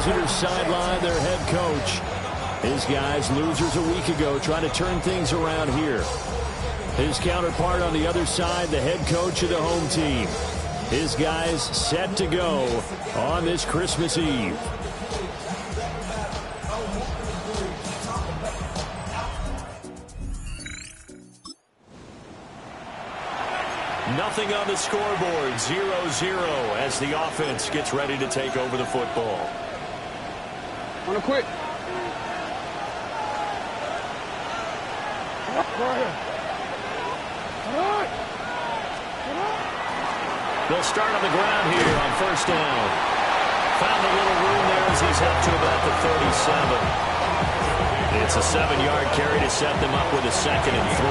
Visitor sideline, their head coach. His guys, losers a week ago, trying to turn things around here. His counterpart on the other side, the head coach of the home team. His guys set to go on this Christmas Eve. Nothing on the scoreboard, 0-0 as the offense gets ready to take over the football. On a quick. They'll start on the ground here on first down. Found a little room there as he's up to about the 37. It's a 7-yard carry to set them up with a 2nd and 3.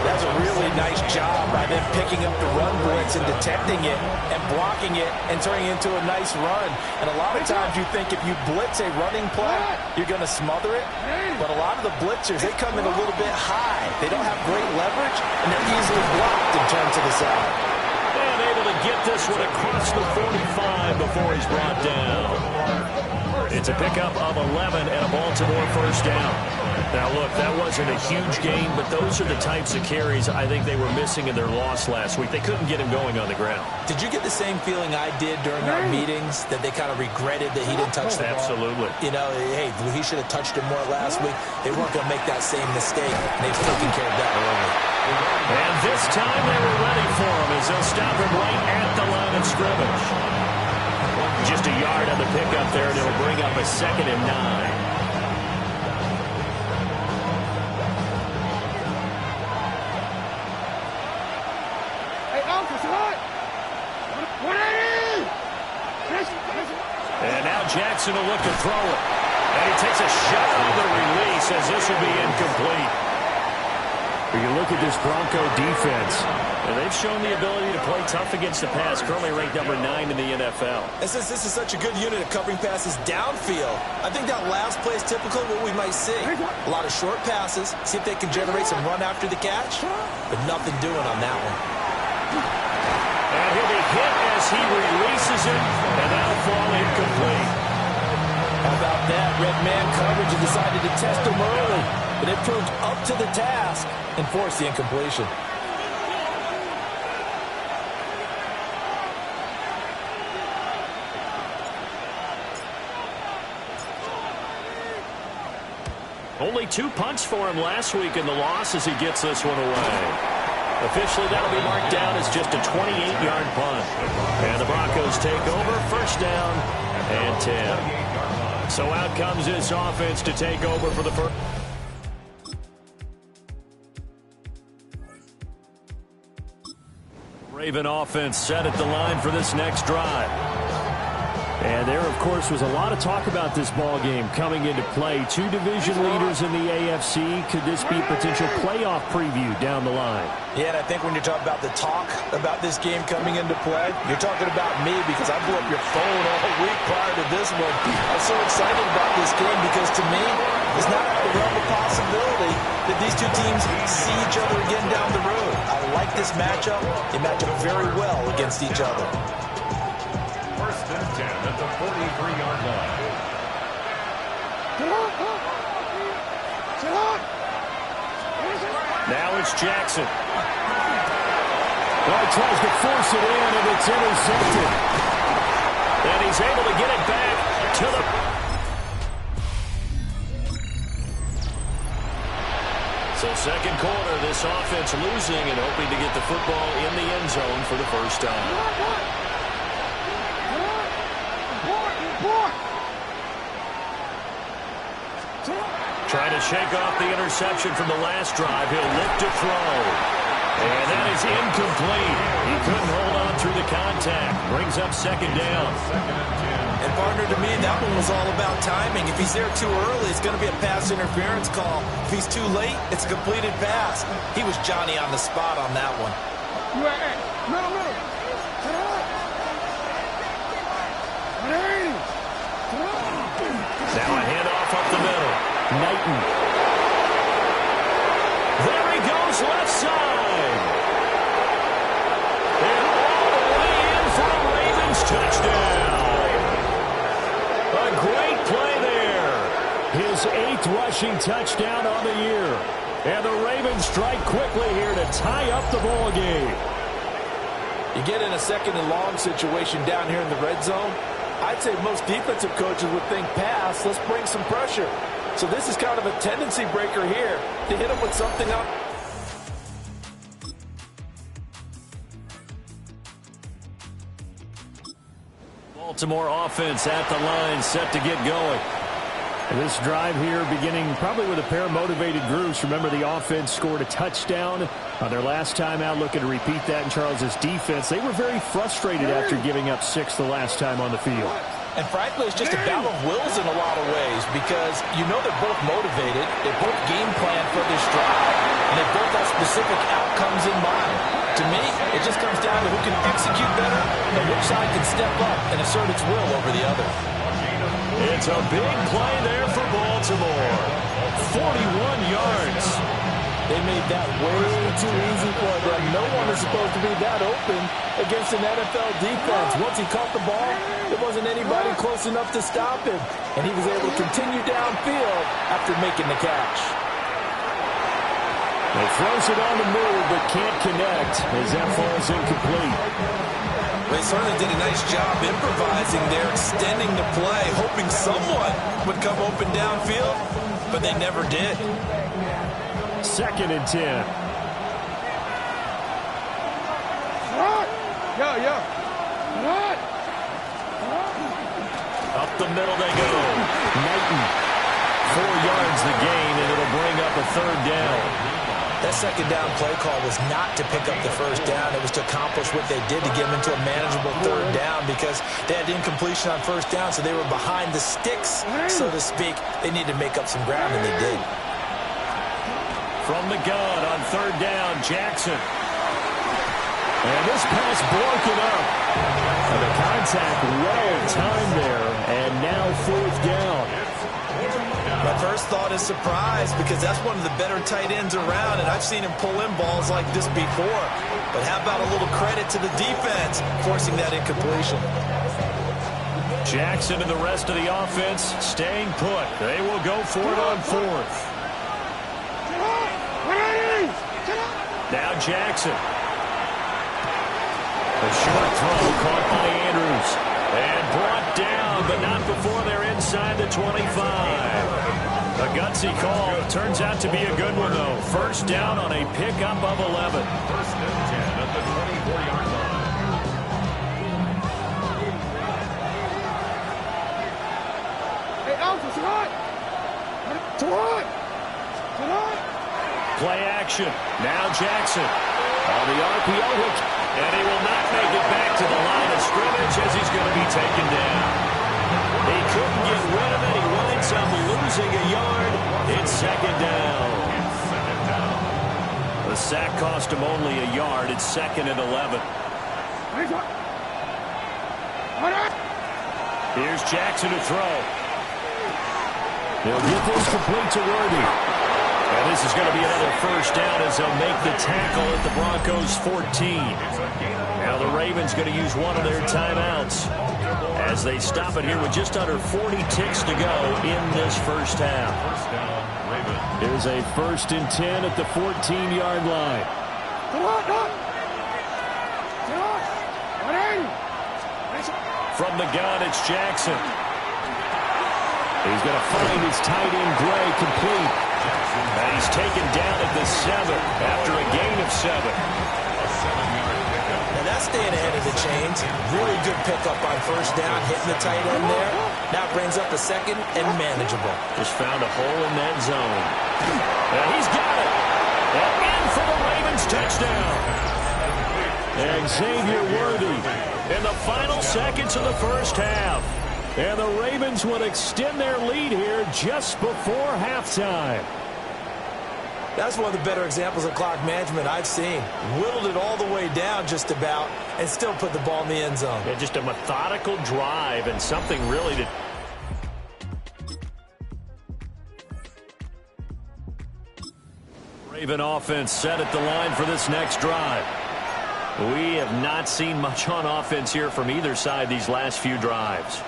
That's a really nice job by them picking up the run blitz and detecting it and blocking it and turning it into a nice run. And a lot of times you think if you blitz a running play, you're going to smother it. But a lot of the blitzers, they come in a little bit high. They don't have great leverage, and they're easily blocked and turned to the side. And able to get this one across the 45 before he's brought down. It's a pickup of 11 and a Baltimore first down. Now, look, that wasn't a huge gain, but those are the types of carries I think they were missing in their loss last week. They couldn't get him going on the ground. Did you get the same feeling I did during our meetings, that they kind of regretted that he didn't touch the ball? Absolutely. You know, hey, he should have touched it more last week. They weren't going to make that same mistake, and they've taken care of that early. And this time they were ready for him as they'll stop him right at the line of scrimmage. Just a yard on the pickup there, and it'll bring up a 2nd and 9. And now Jackson will look to throw it. And he takes a shot on the release as this will be incomplete. You look at this Bronco defense, and they've shown the ability to play tough against the pass, currently ranked number 9 in the NFL. And since this is such a good unit of covering passes downfield, I think that last play is typical of what we might see. A lot of short passes, see if they can generate some run after the catch, but nothing doing on that one. And he'll be hit as he releases it, and that'll fall incomplete. How about that? Red man coverage and decided to test him early, but it proved up to the task and forced the incompletion. Only 2 punts for him last week in the loss as he gets this one away. Officially, that'll be marked down as just a 28-yard punt. And the Broncos take over, first down and 10. So out comes this offense to take over for the first. Raven offense set at the line for this next drive. And there, of course, was a lot of talk about this ball game coming into play. 2 division leaders in the AFC. Could this be a potential playoff preview down the line? Yeah, and I think when you're talking about the talk about this game coming into play, you're talking about me because I blew up your phone all week prior to this one. I'm so excited about this game because to me, it's not out of the realm of possibility that these two teams see each other again down the road. I like this matchup. They match up very well against each other. First and 10 at the 43-yard line. Now it's Jackson. Well, he tries to force it in, and it's intercepted. And he's able to get it back to the... So second quarter, this offense losing and hoping to get the football in the end zone for the first time. Trying to shake off the interception from the last drive. He'll look to throw. And that is incomplete. He couldn't hold on through the contact. Brings up second down. And partner, to me, that one was all about timing. If he's there too early, it's going to be a pass interference call. If he's too late, it's a completed pass. He was Johnny on the spot on that one. Middle. Now a handoff up the middle. Knighton. There he goes, left side. And all the way in for a Ravens touchdown. A great play there. His 8th rushing touchdown on the year. And the Ravens strike quickly here to tie up the ball game. You get in a second and long situation down here in the red zone, I'd say most defensive coaches would think pass, let's bring some pressure. So this is kind of a tendency breaker here to hit him with something up. Baltimore offense at the line, set to get going. And this drive here beginning probably with a pair of motivated groups. Remember, the offense scored a touchdown on their last time out, looking to repeat that in Charles's defense. They were very frustrated after giving up 6 the last time on the field. And frankly, it's just a battle of wills in a lot of ways because you know they're both motivated, they both game plan for this drive, and they both have specific outcomes in mind. To me, it just comes down to who can execute better and which side can step up and assert its will over the other. It's a big play there for Baltimore. 41 yards. They made that way too easy for them. No one is supposed to be that open against an NFL defense. Once he caught the ball, there wasn't anybody close enough to stop him. And he was able to continue downfield after making the catch. He throws it on the move, but can't connect as that falls incomplete. They certainly did a nice job improvising there, extending the play, hoping someone would come open downfield, but they never did. 2nd and 10. Up the middle they go. Knighton. 4 yards the gain, and it'll bring up a 3rd down. That second down play call was not to pick up the first down. It was to accomplish what they did to get them into a manageable 3rd down because they had incompletion on 1st down, so they were behind the sticks, so to speak. They needed to make up some ground, and they did. From the gun on 3rd down, Jackson. And this pass broken up. And the contact well timed there, and now 4th down. My first thought is surprise because that's one of the better tight ends around, and I've seen him pull in balls like this before. But how about a little credit to the defense forcing that incompletion? Jackson and the rest of the offense staying put. They will go for it on 4th. Now Jackson. A short throw caught by Andrews. And brought down, but not before they're inside the 25. A gutsy call. Turns out to be a good one, though. 1st down on a pickup of 11. 1st and 10 at the 24-yard line. Hey, Alpha, it's hot. It's hot. It's hot. Play action. Now Jackson on the RPO hook. And he will not make it back to the line of scrimmage as he's going to be taken down. He couldn't get rid of it. He winds up losing a yard. It's 2nd down. The sack cost him only a yard. It's 2nd and 11. Here's Jackson to throw. He'll get this complete to Worthy. And this is going to be another 1st down as they'll make the tackle at the Broncos 14. Now the Ravens going to use one of their timeouts as they stop it here with just under 40 ticks to go in this 1st half. Here's a 1st and 10 at the 14-yard line. From the gun, it's Jackson. He's going to find his tight end, Gray, complete. And he's taken down at the 7 after a gain of 7. Now that's staying ahead of the chains. Really good pickup on 1st down, hitting the tight end there. Now brings up a 2nd and manageable. Just found a hole in that zone. And he's got it. And in for the Ravens touchdown. And Xavier Worthy in the final seconds of the 1st half. And the Ravens would extend their lead here just before halftime. That's one of the better examples of clock management I've seen. Whittled it all the way down just about and still put the ball in the end zone. Yeah, just a methodical drive and something really to... Raven offense set at the line for this next drive. We have not seen much on offense here from either side these last few drives.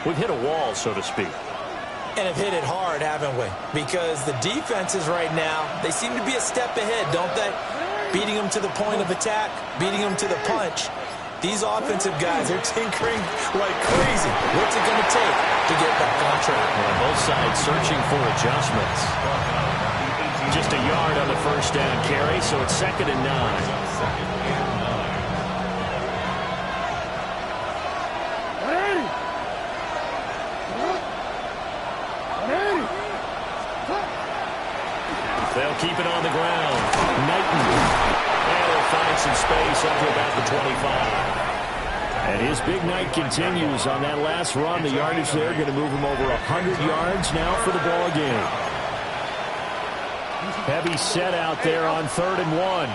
We've hit a wall, so to speak. And have hit it hard, haven't we? Because the defenses right now, they seem to be a step ahead, don't they? Beating them to the point of attack, beating them to the punch. These offensive guys, they're tinkering like crazy. What's it going to take to get back on track? Yeah, both sides searching for adjustments. Just a yard on the first down carry, so it's 2nd and 9. They'll keep it on the ground. Knighton. And he'll find some space up to about the 25. And his big night continues on that last run. The yardage there going to move him over 100 yards now for the ball game. Heavy set out there on 3rd and 1.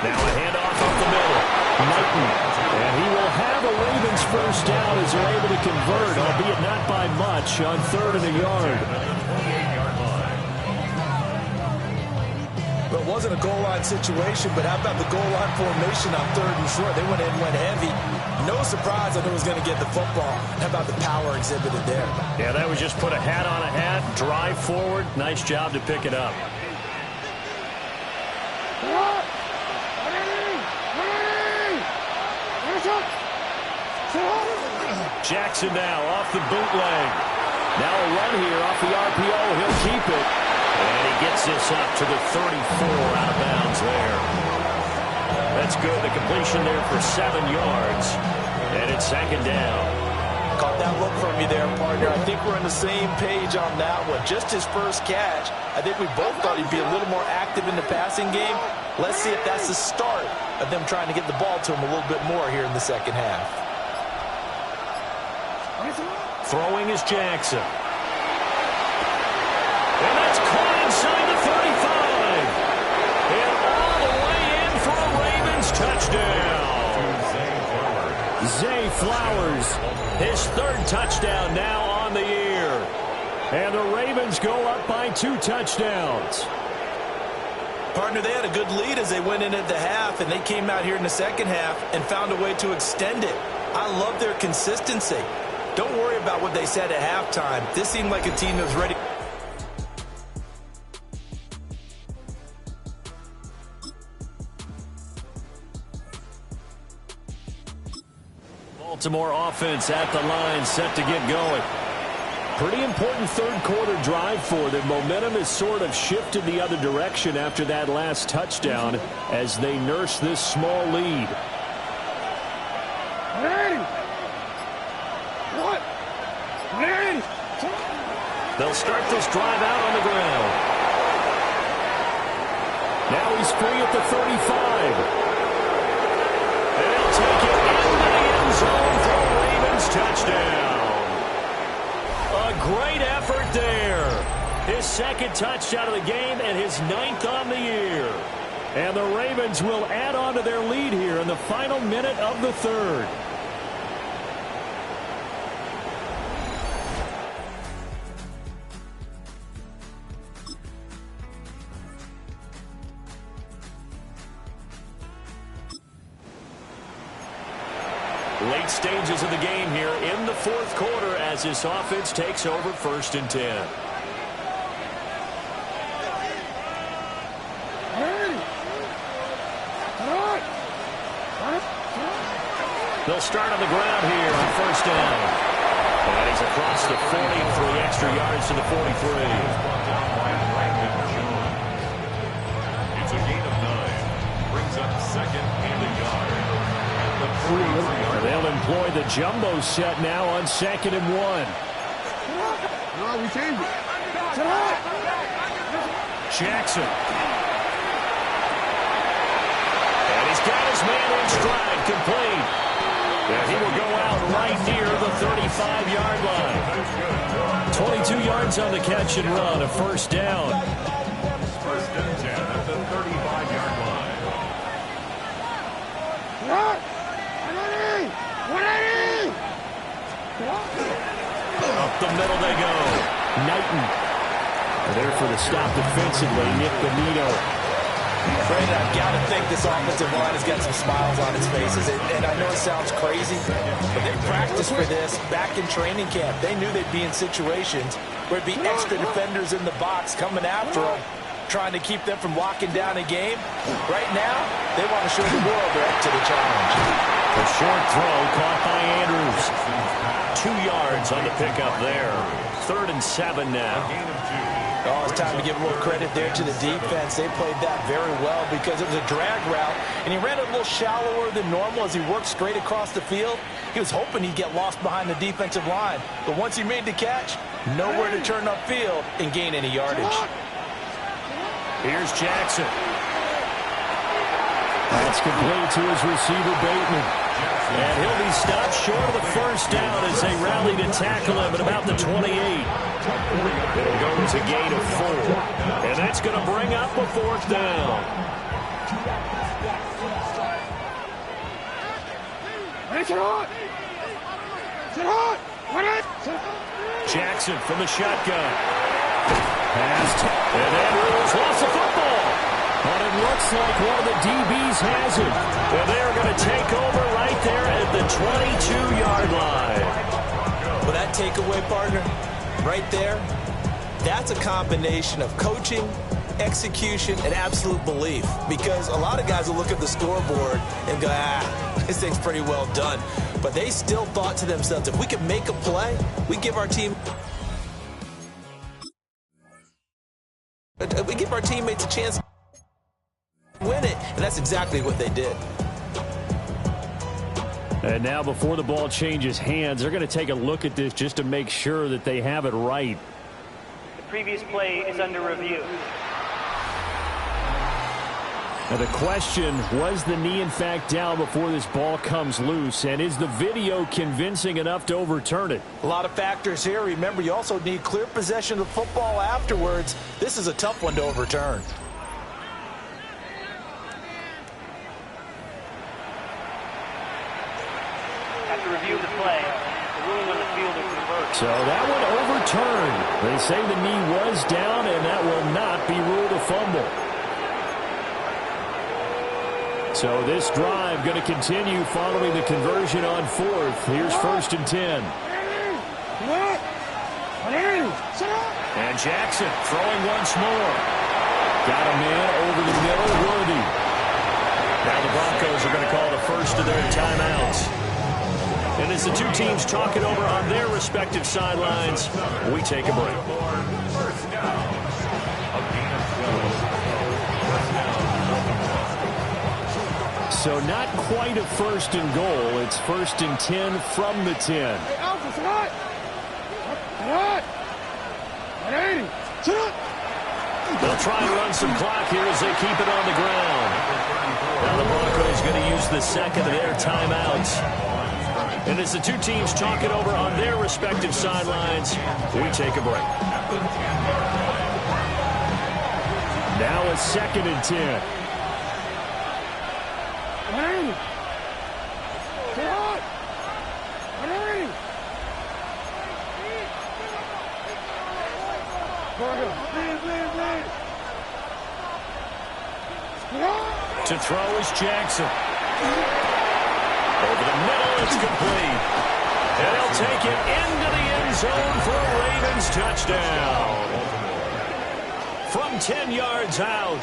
Now a handoff up the middle. Knighton. And he will have a Ravens first down as they're able to convert, albeit not by much, on 3rd and a yard. Well, it wasn't a goal line situation, but how about the goal line formation on 3rd and short? They went in, went heavy. No surprise that it was going to get the football. How about the power exhibited there? Yeah, that was just put a hat on a hat, drive forward. Nice job to pick it up. Jackson now off the bootleg. Now a run here off the RPO. He'll keep it. And he gets this up to the 34 out of bounds there. That's good. The completion there for 7 yards. And it's 2nd down. Caught that look from you there, partner. I think we're on the same page on that one. Just his first catch. I think we both thought he'd be a little more active in the passing game. Let's see if that's the start of them trying to get the ball to him a little bit more here in the second half. Throwing is Jackson. And that's caught inside the 35. And all the way in for a Ravens touchdown. Zay Flowers, his 3rd touchdown now on the year. And the Ravens go up by 2 touchdowns. Partner, they had a good lead as they went in at the half, and they came out here in the second half and found a way to extend it. I love their consistency. Don't worry about what they said at halftime. This seemed like a team that was ready. Baltimore offense at the line, set to get going. Pretty important 3rd quarter drive for them. Momentum has sort of shifted the other direction after that last touchdown as they nurse this small lead. They'll start this drive out on the ground. Now he's free at the 35. And he'll take it into the end zone for a Ravens touchdown. A great effort there. His 2nd touchdown of the game and his 9th on the year. And the Ravens will add on to their lead here in the final minute of the 3rd. Late stages of the game here in the 4th quarter as this offense takes over 1st and 10. They'll start on the ground here on 1st down. And he's across the 40, 3 extra yards to the 43. It's a gain of 9. Brings up 2nd and a yard. They'll employ the jumbo set now on 2nd and 1. No, we changed it. Jackson. his man in stride, complete. And he will go out right near the 35-yard line. 22 yards on the catch and run, a first down. First and 10 at the 35-yard line. Up the middle they go. Knighton. There for the stop defensively. Nick Benito. Brandon, I've got to think this offensive line has got some smiles on its faces. And I know it sounds crazy, but they practiced for this back in training camp. They knew they'd be in situations where it'd be extra defenders in the box coming after them, trying to keep them from locking down a game. Right now, they want to show the world they're up to the challenge. A short throw caught by Andrews. 2 yards on the pickup there. 3rd and 7 now. Oh, it's time to give a little credit there to the defense. They played that very well because it was a drag route, and he ran it a little shallower than normal as he worked straight across the field. He was hoping he'd get lost behind the defensive line, but once he made the catch, nowhere to turn upfield and gain any yardage. Here's Jackson. That's complete to his receiver, Bateman. And he'll be stopped short of the first down as they rally to tackle him at about the 28. It'll go to a gain of 4. And that's going to bring up a 4th down. Jackson from the shotgun. Passed. And Andrews lost the football. But it looks like one of the DBs has it. And they're going to take over right there at the 22-yard line. Well, that takeaway, partner, right there, that's a combination of coaching, execution, and absolute belief. Because a lot of guys will look at the scoreboard and go, this thing's pretty well done. But they still thought to themselves, if we could make a play, we give our teammates a chance to win it. And that's exactly what they did. And now before the ball changes hands, they're going to take a look at this just to make sure that they have it right. The previous play is under review. Now the question, was the knee in fact down before this ball comes loose? And is the video convincing enough to overturn it? A lot of factors here. Remember, you also need clear possession of the football afterwards. This is a tough one to overturn. After review of the play, the ruling on the field is reversed. So that one overturned. They say the knee was down, and that will not be ruled a fumble. So this drive going to continue following the conversion on 4th. Here's 1st and 10. And Jackson throwing once more. Got a man over the middle, Worthy. Now the Broncos are going to call the first of their timeouts. And as the two teams talk it over on their respective sidelines, we take a break. So not quite a 1st and goal. It's 1st and 10 from the 10. They'll try and run some clock here as they keep it on the ground. Now the Broncos going to use the second of their timeouts. And as the two teams talk it over on their respective sidelines, we take a break. Now a 2nd and 10. To throw is Jackson. Over the middle, it's complete. And he'll take it into the end zone for a Ravens touchdown. From 10 yards out.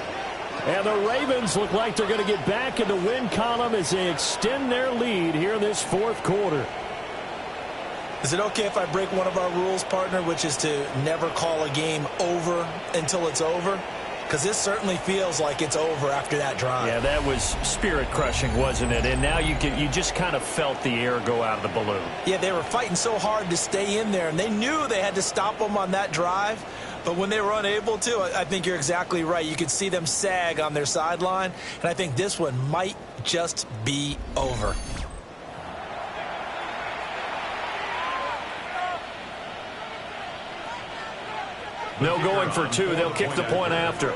And the Ravens look like they're going to get back in the win column as they extend their lead here in this 4th quarter. Is it okay if I break one of our rules, partner, which is to never call a game over until it's over? because this certainly feels like it's over after that drive. Yeah, that was spirit-crushing, wasn't it? And now you just kind of felt the air go out of the balloon. Yeah, they were fighting so hard to stay in there, and they knew they had to stop them on that drive. But when they were unable to, I think you're exactly right. You could see them sag on their sideline, and I think this one might just be over. No going for two. They'll kick the point after.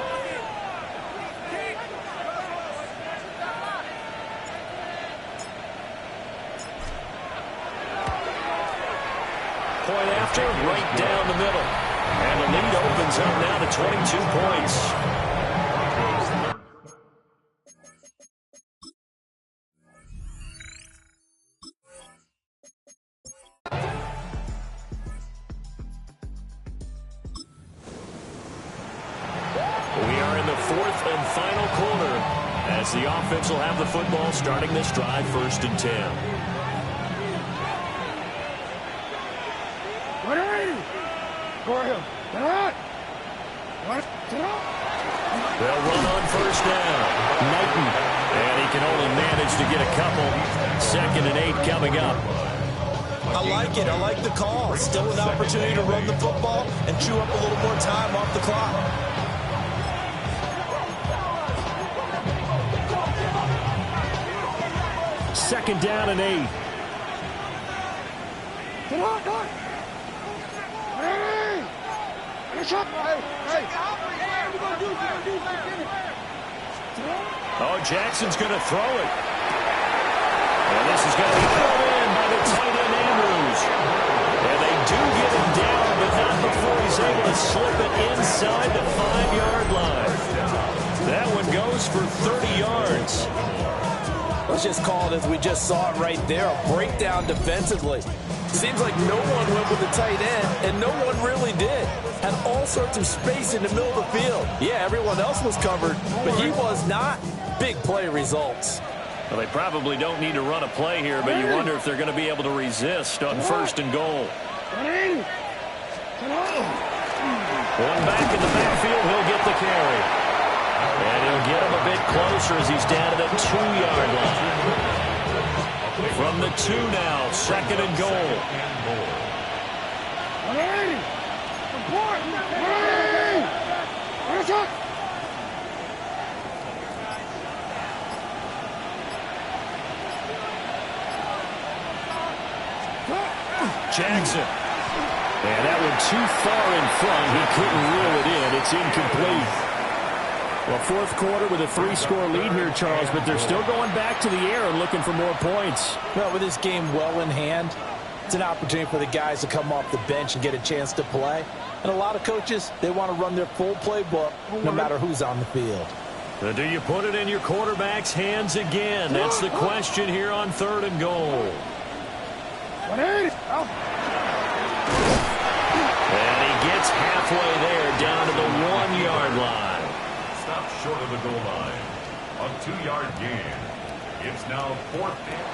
Point after, right down the middle. And the lead opens up now to 22 points. We are in the fourth and final quarter as the offense will have the football starting this drive, 1st and 10. They'll run on 1st down. Knighton. And he can only manage to get a couple. 2nd and 8 coming up. I like it. I like the call. Still an opportunity to run the football and chew up a little more time off the clock. Second down and 8. Oh, Jackson's going to throw it. And this is going to be thrown in by the tight end, Andrews. And they do get him down, but not before he's able to slip it inside the 5-yard line. That one goes for 30 yards. Let's just call it as we just saw it right there, a breakdown defensively. Seems like no one went with the tight end, and no one really did. Had all sorts of space in the middle of the field. Yeah, everyone else was covered, but he was not. Big play results. Well, they probably don't need to run a play here, but you wonder if they're going to be able to resist on 1st and goal. One back in the backfield, he'll get the carry. And he'll get him a bit closer as he's down to the 2-yard line. From the 2 now, 2nd and goal. Jackson. And that one too far in front. He couldn't reel it in. It's incomplete. Well, 4th quarter with a 3-score lead here, Charles, but they're still going back to the air and looking for more points. Well, with this game well in hand, it's an opportunity for the guys to come off the bench and get a chance to play. And a lot of coaches, they want to run their full playbook no matter who's on the field. So do you put it in your quarterback's hands again? That's the question here on 3rd and goal. And he gets halfway there, down to the 1-yard line. Stop short of the goal line. A 2-yard gain. It's now 4th down.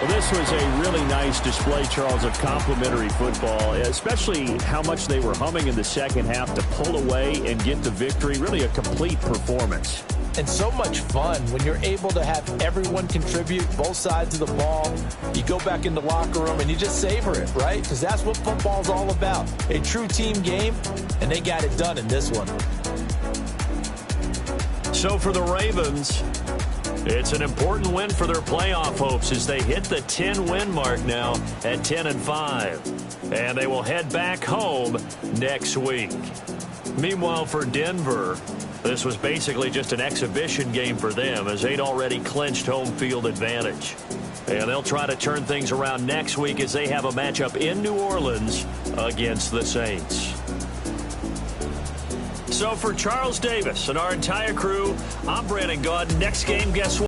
Well, this was a really nice display, Charles, of complimentary football, especially how much they were humming in the second half to pull away and get the victory. Really a complete performance. And so much fun when you're able to have everyone contribute, both sides of the ball. You go back in the locker room and you just savor it, right? Because that's what football's all about. A true team game, and they got it done in this one. So for the Ravens, it's an important win for their playoff hopes as they hit the 10-win mark now at 10-5. And they will head back home next week. Meanwhile, for Denver, this was basically just an exhibition game for them as they'd already clinched home field advantage. And they'll try to turn things around next week as they have a matchup in New Orleans against the Saints. So for Charles Davis and our entire crew, I'm Brandon Gaudin. Next game, guess what?